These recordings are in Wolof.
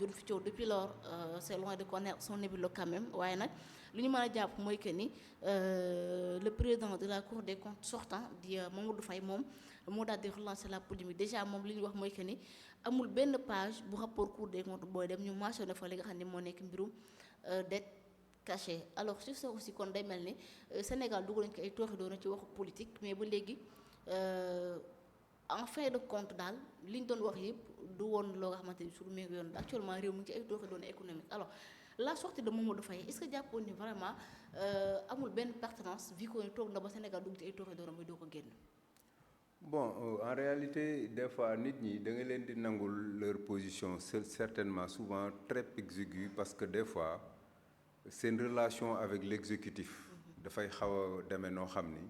doon fi coow depuis lors c'est loin de connaître son nébuleux quand même waaye nag li ñu mën a jàpp mooy que ni le président de la Cour des comptes sortant di Mamadou Faye moom moo daal di relancer la polémique déjà moom li ñu wax mooy que ni amul benn page bu rapport Cour des comptes booy dem ñu mentionné fa li nga xam ne moo nekk mbirum dette cachée alors sur ça aussi kon day mel ni Sénégal dugg nañ ko ay tooxi doona ci waxu politique mais ba léegi en fin de compte daal li ñu doon wax yëpp du woon loo nga xamante ni suñu méngo yoon actuellement réew mu ngi ci ay tooxi doona économique alors la sortie de Mamadou Faye est-ce que jàppoon ni vraiment amul benn pertinence vu que toog na ba Sénégal dugg ci ay tooxi doona muy doo ko génn. Bon en réalité des fois nit ñi da nga leen di nangul leur position certainement souvent très exiguë parce que des fois seen relation avec l'exécutif dafay xaw a demee noo xam ni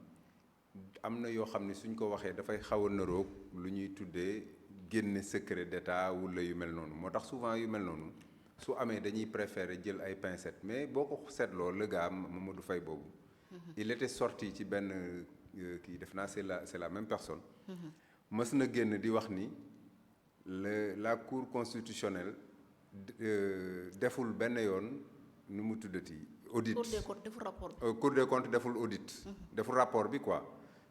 am na yoo xam ni suñ ko waxee dafay xaw a nëroog lu ñuy tuddee génne secret d'état wala yu mel noonu moo tax souvent yu mel noonu su amee dañuy préférer jël ay pincettes mais boo ko seetloo le gars Mamadou Faye boobu il était sorti ci benn kii def naa c'est la même personne mës na génn di wax ni la cour constitutionnelle deful benn yoon nu mu tuddati audit Cour des comptes deful audit deful rapport bi quoi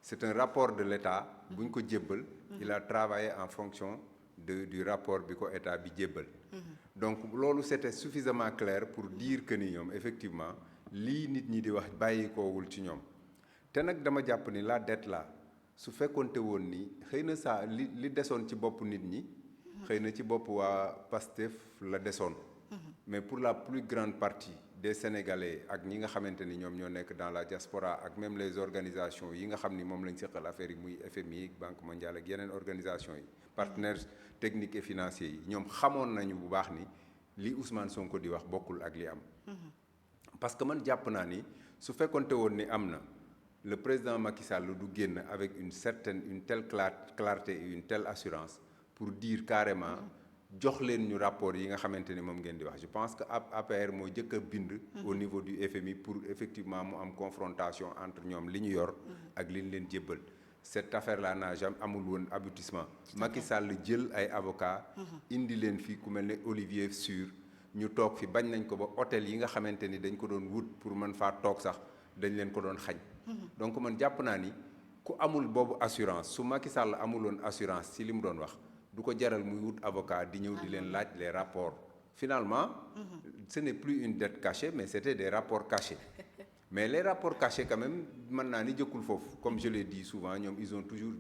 c'est un rapport de l'État bu ñu ko jébbal il a travaillé en fonction du rapport bi ko État bi jébbal donc loolu c'était suffisamment clair pour dire que ni ñoom effectivement lii nit ñi di wax bàyyi koowul ci ñoom te nag dama jàpp ni la dette là su fekkonte woon ni xëy na saa li desoon ci bopp nit ñi xëy na ci bopp waa Pastef la desoon mais pour la plus grande partie des Sénégalais ak ñi nga xamante ni ñoom ñoo nekk dans la diaspora ak même les organisations yi nga xam ni moom lañ seqal affaire yi muy FMI Banque mondiale ak yeneen organisations yi partenaires techniques et financiers yi ñoom xamoon nañu bu baax ni li Ousmane Sonko di wax bokkul ak li am parce que man jàpp naa ni su fekkonte woon ni am na le président Macky Sall du génn avec une telle clarté et une telle assurance pour dire carrément jox leen ñu rapport yi nga xamante ni moom ngeen di wax je pense que APR moo jëkk a bind au niveau du FMI pour effectivement mu am confrontation entre ñoom li ñu yor ak li ñu leen jébbal cette affaire là n'a jamais amul woon aboutissement Macky Sall jël ay avocats indi leen fii ku mel ne Olivier Sur ñu toog fi bañ nañ ko ba hôtel yi nga xamante ni dañ ko doon wut pour mën faa toog sax dañ leen ko doon xañ donc man jàpp naa ni ku amul boobu assurance su Macky Sall amuloon assurance ci li mu doon wax du ko jaral muy wut avocat di ñëw di leen laaj les rapports finalement ce n'est plus une dette cachée mais c'était des rapports cachés mais les rapports cachés quand même mën naa ni jëkkul foofu comme je l'ai dit souvent ñoom ils ont toujours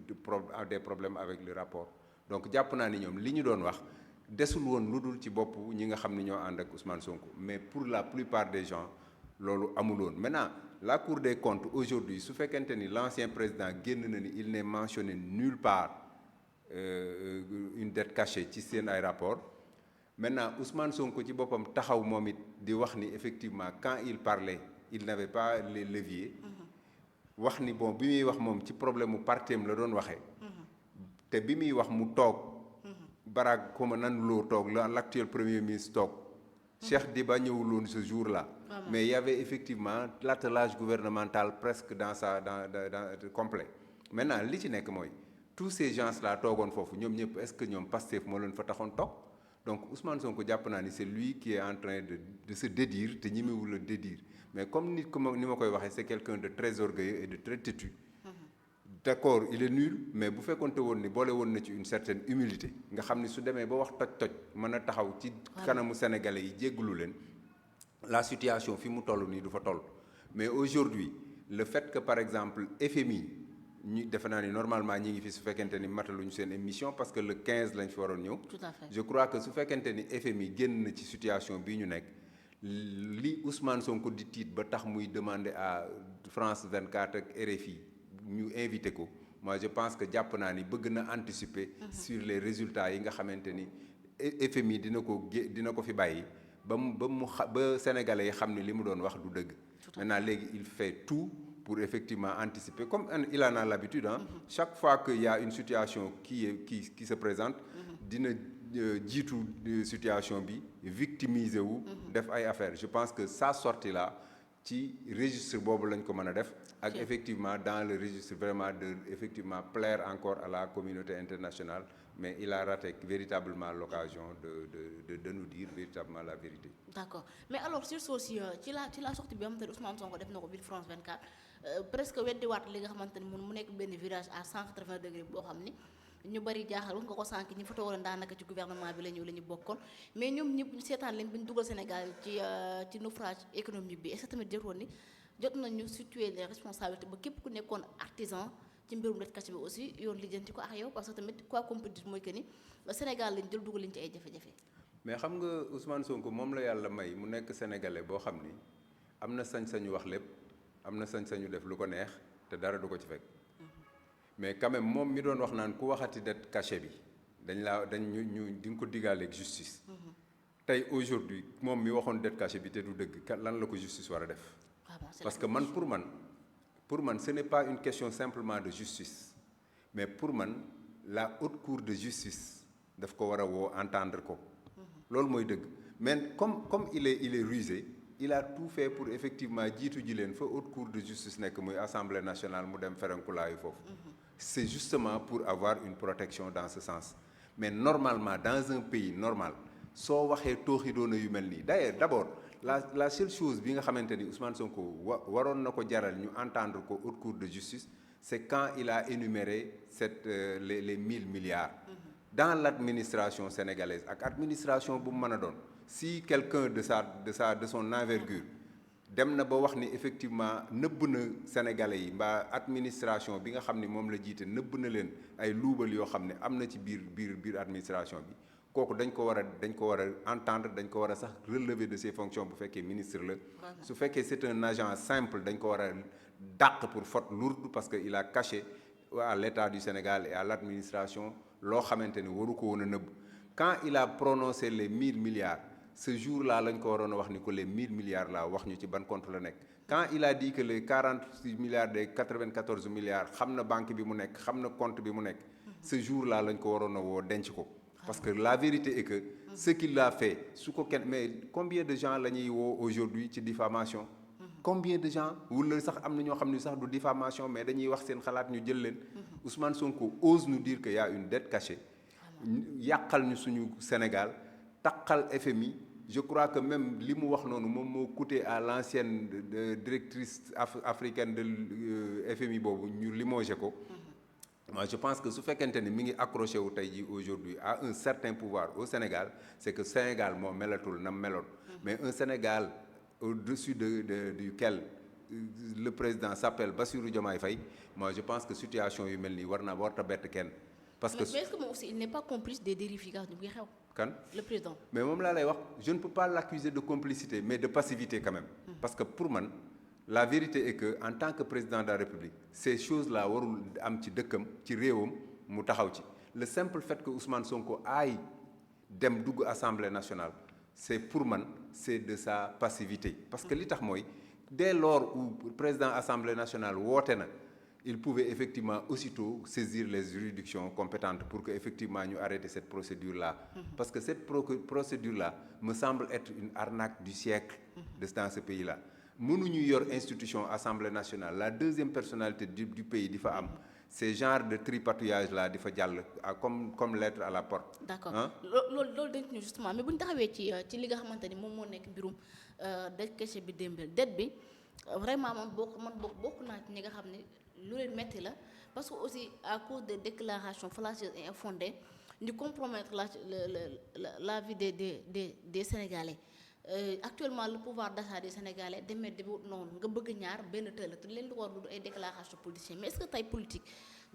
des problèmes avec le rapport donc jàpp naa ni ñoom li ñu doon wax desul woon lu dul ci bopp ñi nga xam ne ñoo ànd ak Ousmane Sonko mais pour la plupart des gens loolu amul woon maintenant la Cour des comptes aujourd'hui su fekkente ni l'ancien président génn na ni il n'est mentionné nulle part une dette cachée ci seen ay rapport maintenant Ousmane Sonko ci boppam taxaw moom it di wax ni effectivement quand il parlait il n'avait pas les leviers wax ni bon bi muy wax moom ci problème mu partem la doon waxee te bi muy wax mu toog Barack xuma nan loo toog l'actuel premier ministre toog Cheikh Diba ñëwuloon ce jour-là mais il y avait effectivement l'attelage gouvernemental presque dans complet maintenant li ci nekk mooy tous ces gens-là toogoon foofu ñoom ñëpp est-ce que ñoom Pastef moo leen fa taxoon toog donc Ousmane Sonko jàpp naa ni c'est lui qui est en train de se dédire te ñemewul a dédire mais comme nit comme ni ma koy waxee c'est quelqu'un de très orgueilleux et de très têtu d'accord il est nul mais bu fekkonte woon ni boole woon na ci une certaine humilité nga xam ni su demee ba wax toj mën a taxaw ci kanamu sénégalais yi jéggalu leen la situation fi mu toll nii du fa toll mais aujourd'hui le fait que par exemple FMI ñu defe naa ni normalement ñi ngi fi su fekkente ni mataluñu seen émission parce que le 15 lañ fi waroon ñëw. Tout à fait. Je crois que su fekkente ni FMI génn na ci situation bii ñu nekk li Ousmane Sonko di tiit ba tax muy demander à France 24 ak RFI ñu invité ko moi je pense que jàpp naa ni bëgg na anticiper. sur les résultats yi nga xamante ni FMI dina ko fi bàyyi ba Sénégalais yi xam ni li mu doon wax du dëgg. Maintenant léegi il fait tout. Pour effectivement anticiper comme il en a l'habitude chaque fois qu'il y a une situation qui se présente dina jiitu situation bi victimiser wu def ay affaires je pense que sa sortie là ci registre boobu lañ ko mën a def ak effectivement dans le registre vraiment de effectivement plaire encore à la communauté internationale mais il a raté véritablement l'occasion de nous dire véritablement la vérité. D'accord mais alors sur ceci ci la sortie bi nga xamante ne Ousmane Sonko def na ko biir France 24 presque weddiwaat li nga xamante ni mu nekk benn virage à 180 degrés boo xam ni ñu bari jaaxal wax nga ko sànq ñi fa toogoon daanaka ci gouvernement bi la ñu bokkoon mais ñoom ñëpp ñu seetaan leen bi ñu dugal Sénégal ci naufrage économique bi est-ce que tamit jotoon ni jot nañu situer les responsabilités ba képp ku nekkoon artisan ci mbirum dette cachée bi aussi yoon lijjanti ko ak yow parce que tamit quoi qu'on peut dire mooy que ni Sénégal lañ jël dugal liñ ci ay jafe-jafe. mais xam nga Ousmane Sonko moom la yàlla may mu nekk sénégalais boo xam ni am na sañ-sañu wax lépp am na sañ-sañu def lu ko neex te dara du ko ci fekk mais quand même moom mi doon wax naan ku waxati dette cachée bi ñu di nga ko digaaleeg justice. tey aujourd'hui moom mi waxoon dette cachée bi te du dëgg lan la ko justice war a def. parce que pour man ce n'est pas une question simplement de justice mais pour man la haute cour de justice daf ko war a woo entendre ko. loolu mooy dëgg mais comme il est rusé il a tout fait pour effectivement jiitu ji leen fa haute cour de justice nekk muy assemblée nationale mu dem ferenkulaayu foofu. c'est justement pour avoir une protection dans ce sens mais normalement dans un pays normal soo waxee tooxi doona yu mel nii d'ailleurs d'abord la seule chose bi nga xamante ni Ousmane Sonko waroon na ko jaral ñu entendre ko haute cour de justice c'est quand il a énuméré les 1000 milliards dans l'administration sénégalaise ak administration bu mu mën a doon si quelqu'un de son envergure dem na ba wax ni effectivement nëbb na sénégalais yi mbaa administration bi nga xam ni moom la jiite nëbb na leen ay luubal yoo xam ne am na ci biir administration bi kooku dañ ko war a entendre dañ ko war a sax relever de ses fonctions bu fekkee ministre la su fekkee c'est un agent simple dañ ko war a dàq pour faute lourde parce que il a caché à l'État du Sénégal et à l'administration loo xamante ni waru ko woon a nëbb quand il a prononcé les 1000 milliards ce jour-là lañ ko waroon a wax ni ko les 1000 milliards là wax ñu ci ban compte la nekk quand il a dit que les 46 milliards des 94 milliards xam na banque bi mu nekk xam na compte bi mu nekk ce jour-là lañ ko waroon a woo denc ko parce que la vérité est que ce qu'il a fait su ko kenn mais combien de gens la ñuy woo aujourd'hui ci diffamation combien de gens wala sax am na ñoo xam ne sax du diffamation mais dañuy wax seen xalaat ñu jël leen Ousmane Sonko ose nous dire que y a une dette cachée yàqal ñu suñu Sénégal taqal FMI je crois que même li mu wax noonu moom moo coûté à l'ancienne directrice africaine de FMI boobu ñu limogé ko moi je pense que su fekkente ni mi ngi accroché wu tey jii aujourd'hui à un certain pouvoir au Sénégal c'est que Sénégal moo melatul na meloon mais un Sénégal au-dessus duquel le président s'appelle Bassirou Diomaye Faye moi je pense que situation yu mel nii warta bett kenn parce que mais est-ce que moom aussi il n'est pas complice des dérivations bi xew kan le président mais moom laa lay wax je ne peux pas l'accuser de complicité mais de passivité quand même parce que pour man la vérité est que en tant que président de la République ces choses-là warul am ci dëkkam ci réewam mu taxaw ci le simple fait que Ousmane Sonko aay dem dugg Assemblée nationale c'est pour man c'est de sa passivité parce que li tax mooy dès lors où président Assemblée nationale woote na il pouvait effectivement aussitôt saisir les juridictions compétentes pour que effectivement ñu arrêter cette procédure-là parce que cette procédure-là me semble être une arnaque du siècle dans ce pays-là mënuñu yor institution Assemblée nationale la deuxième personnalité du pays di fa am ces genres de tripatouillage là di fa jàll comme lettre à la porte. d'accord loolu dañ ñu justement mais bu ñu taxawee ci li nga xamante ni moom moo nekk mbirum dette cachée bi démb dette bi vraiment man bokk naa ci ñi nga xam ne lu leen metti la parce que aussi à cause des déclarations fallacieuses et infondées ñu compromettre la vie des Sénégalais. Actuellement le pouvoir d'achat des Sénégalais demee noonu nga bëgg ñaar benn tëla te leen lu war du ay déclaration politicien mais est-ce que tey politique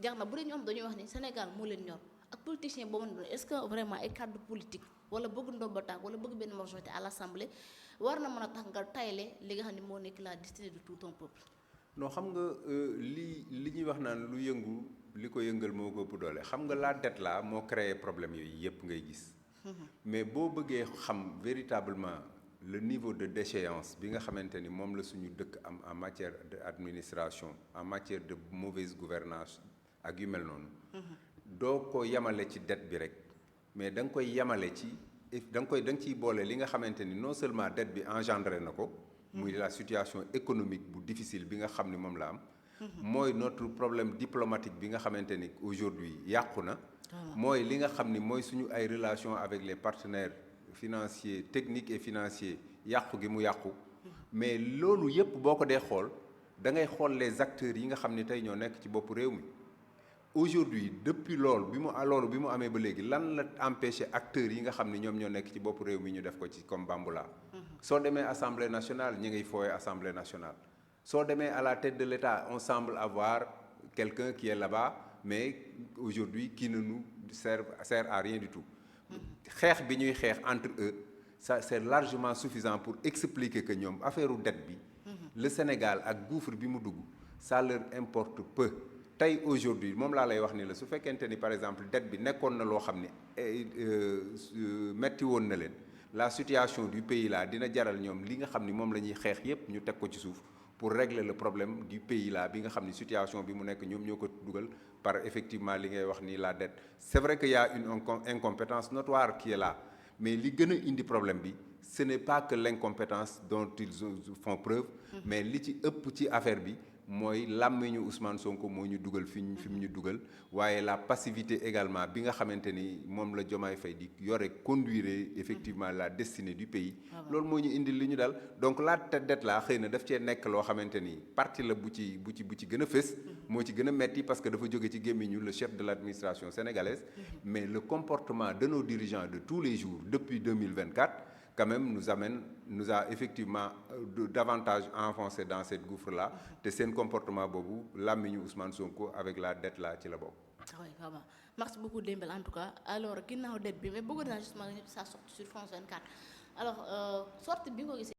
jar na bu dee ñoom dañuy wax ni Sénégal moo leen ñor ak politicien boo mën est-ce que vraiment ay cadre politique wala bëgg ndomba tànk wala bëgg benn majorité à l'Assemblée war na mën a tax nga tayle li nga xam ne moo nekk la destinée de tout un peuple. non xam nga li ñuy wax naan lu yëngu li ko yëngal moo ko ëpp doole xam nga la dette là moo créé problème yooyu yëpp ngay gis mais boo bëggee xam véritablement le niveau de déchéance bi nga xamante ni moom la suñu dëkk am en matière d'administration en matière de mauvaise gouvernance ak yu mel noonu doo ko yamale ci dette bi rek mais da nga koy yamale ci da nga ciy boole li nga xamante ni non seulement dette bi engendré na ko muy la situation économique bu difficile bi nga xam ni moom la am mooy notre problème diplomatique bi nga xamante ni aujourd'hui yàqu na mooy li nga xam ni mooy suñu ay relations avec les partenaires financiers techniques et financiers yàqu gi mu yàqu mais loolu yépp boo ko dee xool da ngay xool les acteurs yi nga xam ni tey ñoo nekk ci bopp réew mi aujourd'hui depuis loolu bi mu amee ba léegi lan la empêché acteurs yi nga xam ni ñoom ñoo nekk ci bopp réew mi ñu def ko ci comme Bamboula soo demee assemblée nationale ñi ngay fooye assemblée nationale soo demee à la tête de l'État on semble avoir quelqu'un qui est là-bas mais aujourd'hui qui ne nous sert à rien du tout xeex bi ñuy xeex entre eux ça c'est largement suffisant pour expliquer que ñoom affaire u dette bi le Sénégal ak gouffre bi mu dugg ça leur importe peu tey aujourd'hui moom laa lay wax ni la su fekkente ni par exemple dette bi nekkoon na loo xam ne metti woon na leen la situation du pays là dina jaral ñoom li nga xam ni moom la ñuy xeex yépp ñu teg ko ci suuf pour régler le problème du pays là bi nga xam ni situation bi mu nekk ñoom ñoo ko dugal par effectivement li ngay wax ni la dette c'est vrai qu'il y a une incompétence notoire qui est là mais li gën a indi problème bi ce n'est pas que l'incompétence dont ils font preuve mais li ci ëpp ci affaire bi mooy làmmiñu Ousmane Sonko moo ñu dugal fi mu ñu dugal waaye la passivité également bi nga xamante ni moom la Diomaye Faye di yore conduire effectivement la destinée du pays loolu moo ñu indi li ñu dal donc la dette là xëy na daf cee nekk loo xamante ni parti la bu ci gën a fës moo ci gën a metti parce que dafa jóge ci gémmiñu le chef de l'administration sénégalaise mais le comportement de nos dirigeants de tous les jours depuis 2024 quand même nous a effectivement davantage enfoncé dans cette gouffre-là te seen comportement boobu làmmiñu Ousmane Sonko avec la dette là ci la bokk. oui vraiment merci beaucoup Dembel en tout cas alors ginnaaw dette bi mais bëggoon naa justement ça sorte sur France 24 alors sortie bi nga ko gisee